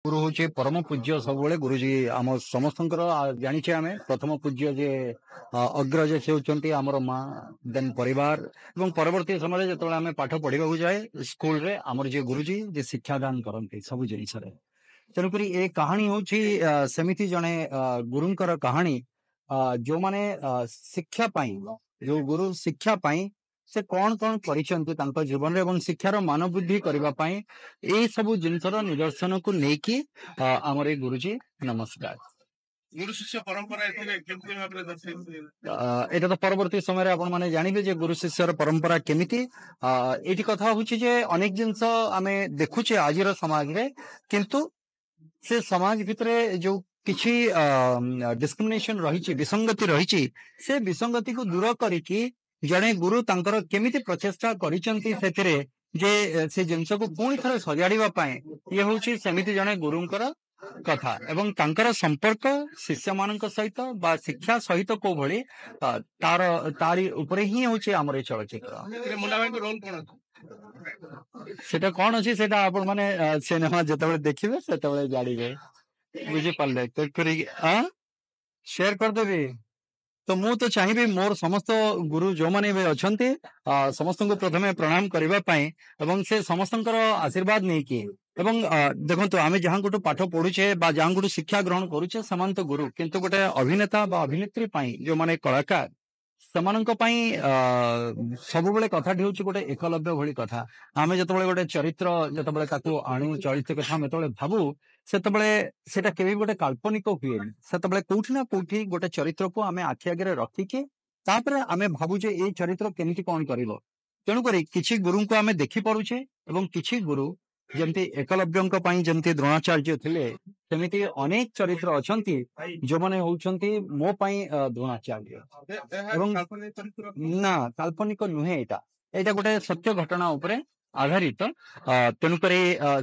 गुरु हूँ परम पूज्य सब गुरुजी आम समस्त जाचे आम प्रथम पूज्य जे अग्रज से होती आमर माँ देन परिवार एवं परवर्ती समय जो आम पाठ पढ़ा जाए स्कूल रे आमर जे गुरुजी जे शिक्षादान करते सब जिनस तेणुक ये कहानी हूँ सेमती जड़े गुरुंकर कहानी जो माने शिक्षा पाई जो गुरु शिक्षा पाई से कौन कौन कर जीवन में शिक्षार मान वृद्धि करने ये सब जिनसर निदर्शन को लेकिन आमर ये गुरुजी नमस्कार गुरु शिष्य परंपरा এটা তো পরবর্তী সময়ে আপন মানে জানিবে যে গুরু শিষ্যর পরম্পরা কেমিতি এটি কথা হচ্ছে যে অনেক জিনিস আমি দেখুছে আজির সমাজরে কিন্তু से समाज भितर जो किसी डिस्क्रिमिनेशन रही विसंगति रही से विसंगति को दूर करिकी जड़े गुरु तांकर केमिति प्रचेष्टा करिसेंती सेतिरे जे से जिनस को पुणी थरे सजाड़िबा पाए ये होची सेमिति जड़े गुरुंकर कथा एवं तांकर संपर्क शिष्य मानक सहित बा शिक्षा सहित को भली तार तारी उपरे ही होची हमर ए चलचित्र मुन्ना भाई को रोल कोन सेटा कौन अच्छी सेटा आपण माने सिनेमा जतबे देखिबे सेतबे जानिबे बुझी पाले तो करी शेयर कर देबे तो मु तो चाहिए मोर समस्त गुरु जो माने भी अछंती समस्त को प्रथमे प्रणाम करबा पई एवं से समस्तंकर आशीर्वाद नै कि एवं देखंतु आमे जहां गुटो पाठ पढुछे बा जहां गुटो शिक्षा ग्रहण करूछे समान तो गुरु किंतु गोटे अभिनेता बा अभिनेत्री पई जो माने कलाकार ସେମାନଙ୍କ ପାଇଁ ସବୁବେଳେ କଥାଟି ହେଉଛି ଗୋଟେ ଏକଲବ୍ୟ ଭଳି କଥା ଆମେ ଯେତେବେଳେ ଗୋଟେ ଚରିତ୍ର ଯେତେବେଳେ ତାକୁ ଆଣୁ ଚରିତ୍ର କଥା ଆମେ ଯେତେବେଳେ ଭାବୁ ସେତେବେଳେ ସେଟା କେବେ ଗୋଟେ କାଳ୍ପନିକ ହୁଏନି ସେତେବେଳେ କୋଉଠି ନା କୋଉଠି ଗୋଟେ ଚରିତ୍ରକୁ ଆମେ ଆଖି ଆଗରେ ରଖିକି ତାପରେ ଆମେ ଭାବୁ ଯେ ଏଇ ଚରିତ୍ର କେମିତି କଣ କରିବ ତେଣୁକରି କିଛି ଗୁରୁଙ୍କୁ ଆମେ ଦେଖିପାରୁଛେ ଏବଂ କିଛି ଗୁରୁ ଯେମିତି ଏକଲବ୍ୟଙ୍କ ପାଇଁ ଯେମିତି ଦ୍ରୋଣାଚାର୍ଯ୍ୟ ଥିଲେ ସେମିତି ଅନେକ ଚରିତ୍ର ଅଛନ୍ତି ଯୋଉମାନେ ହଉଛନ୍ତି ମୋ ପାଇଁ ଦ୍ରୋଣାଚାର୍ଯ୍ୟ ଏବଂ ନା କାଳ୍ପନିକ ନୁହେଁ ଏଇଟା ଗୋଟେ ସତ୍ୟ ଘଟଣା ଉପରେ ଆଧାରିତ ତେଣୁକରି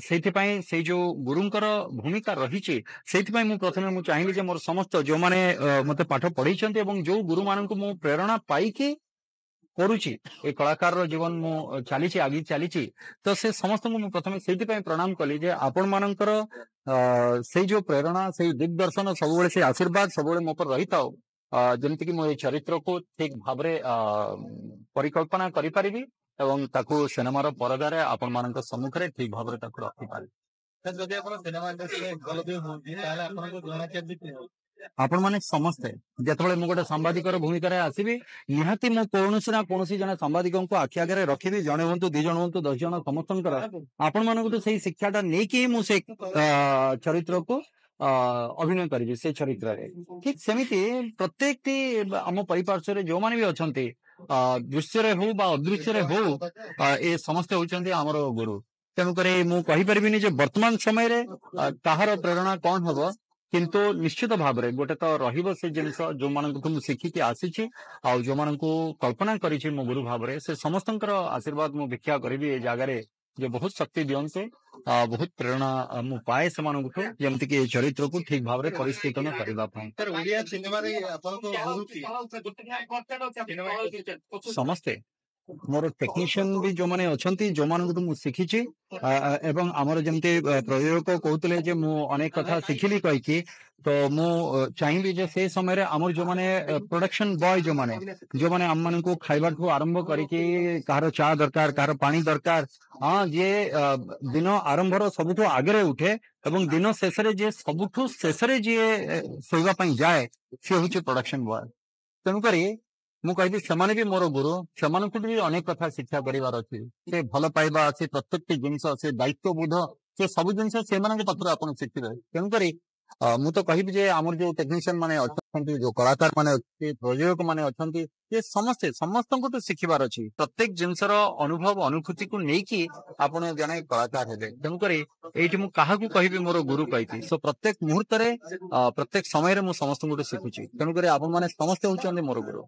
ସେଇଥିପାଇଁ ସେଇ ଯୋଉ ଗୁରୁଙ୍କର ଭୂମିକା ରହିଛି ସେଇଥିପାଇଁ ମୁଁ ପ୍ରଥମେ ମୁଁ ଚାହିଁଲି ଯେ ମୋର ସମସ୍ତ ଯୋଉମାନେ ମତେ ପାଠ ପଢେଇଛନ୍ତି ଏବଂ ଯୋଉ ଗୁରୁମାନଙ୍କୁ ମୁଁ ପ୍ରେରଣା ପାଇକି କରୁଛି ଏ କଳାକାରର ଜୀବନ ମୁଁ ଚାଲିଛି ଆଗେଇ ଚାଲିଛି ତ ସେ ସମସ୍ତଙ୍କୁ ମୁଁ ପ୍ରଥମେ ସେଇଥିପାଇଁ ପ୍ରଣାମ କଲି ଯେ ଆପଣ ମାନଙ୍କର ସେଇ ଯୋଉ ପ୍ରେରଣା ସେଇ ଦିଗଦର୍ଶନ ସବୁବେଳେ ସେଇ ଆଶୀର୍ବାଦ ସବୁବେଳେ ମୋ ଉପରେ ରହିଥାଉ ଯେମିତିକି ମୁଁ ଏଇ ଚରିତ୍ରକୁ ଠିକ ଭାବରେ ପରିକଳ୍ପନା କରିପାରିବି ଏବଂ ତାକୁ ସିନେମାର ପରଦାରେ ଆପଣ ମାନଙ୍କ ସମ୍ମୁଖରେ ଠିକ ଭାବରେ ତାକୁ ରଖିପାରିବି ଯଦି ଆପଣ ସିନେମା ଇଣ୍ଡଷ୍ଟ୍ରିରେ ଭଲ ବି ହୁଅନ୍ତି ତାହେଲେ ଆପଣଙ୍କୁ ଦ୍ରୋଣାଚାର୍ଯ୍ୟ आपण माने समस्ते जिते मुझे गोटे सांबादिकर भूमिका आसवि निहाती मु कौन ना कौन जन सांबादिकों को आखि आगे रखी जड़े हूँ 2 जन हूँ 10 जन समस्त आपण मानक से शिक्षाटा नहीं कि मुझे चरित्र को अभिनय करी से चरित्र ठीक सेमती प्रत्येक आम परिपार्श्व जो मैंने भी अच्छा दृश्य हो अदृश्य हो ये समस्ते होती आमर गुरु तेणुक मुझे वर्तमान समय कहार प्रेरणा कौन हम किंतु निश्चित भाव में गोटे तो रहिबो से जिनस जो मानक शिखिकी आसी जो मानक कल्पना करी मो गुरु भाव में से समस्त आशीर्वाद मु भिक्षा करी ए जगार जो बहुत शक्ति दियंते बहुत प्रेरणा मु पाए से जमती कि चरित्र को ठीक भाव में परिस्थितन करने समस्ते मोर टेक्नीशियन भी जो माने अछंती जो मानक तो मु शिखिची एवं आमर जमते प्रयोजक कहते जे मु अनेक कथा शिखिली कहीकि तो मु चाहिए जे से समय आमर जो माने प्रोडक्शन बॉय जो माने आम मान को खाइबा ठू आरंभ करके कहार चा दरकार कहार पानी दरकार हाँ जे दिन आरंभर सबुठू आगे उठे एवं दिन शेष जे सबुठू शेष जी शोवा जाए सी हूँ प्रोडक्शन बॉय तेणुक ମୁଁ କହିବି ସେମାନେ ବି ମୋର ଗୁରୁ ସେମାନଙ୍କୁ ବି ଅନେକ କଥା ଶିକ୍ଷା କରିବାର ଅଛି ସେ ଭଲ ପାଇବା ସେ ପ୍ରତ୍ୟେକଟି ଜିନିଷ ସେ ଦାୟିତ୍ୱବୋଧ ସେ ସବୁ ଜିନିଷ ସେମାନଙ୍କ ପାଖରୁ ଆପଣ ଶିଖିବେ ତେଣୁକରି ମୁଁ ତ କହିବି ଯେ ଆମର ଯୋଉ ଟେକ୍ନିସିଆନ ମାନେ ଅଛନ୍ତି ଯୋଉ କଳାକାର ମାନେ ଅଛନ୍ତି ପ୍ରଯୋଜକ ମାନେ ଅଛନ୍ତି ଯେ ସମସ୍ତଙ୍କୁ ତ ଶିଖିବାର ଅଛି ପ୍ରତ୍ୟେକ ଜିନିଷର ଅନୁଭବ ଅନୁଭୂତିକୁ ନେଇକି ଆପଣ ଜଣେ କଳାକାର ହେବେ ତେଣୁକରି ଏଇଠି ମୁଁ କାହାକୁ କହିବି ମୋର ଗୁରୁ କହିବି ସୋ ପ୍ରତ୍ୟେକ ମୁହୂର୍ତ୍ତରେ ପ୍ରତ୍ୟେକ ସମୟରେ ମୁଁ ସମସ୍ତଙ୍କୁ ଶିଖୁଛି ତେଣୁକରି ଆପଣ ମାନେ ସମସ୍ତେ ହଉଛନ୍ତି ମୋର ଗୁରୁ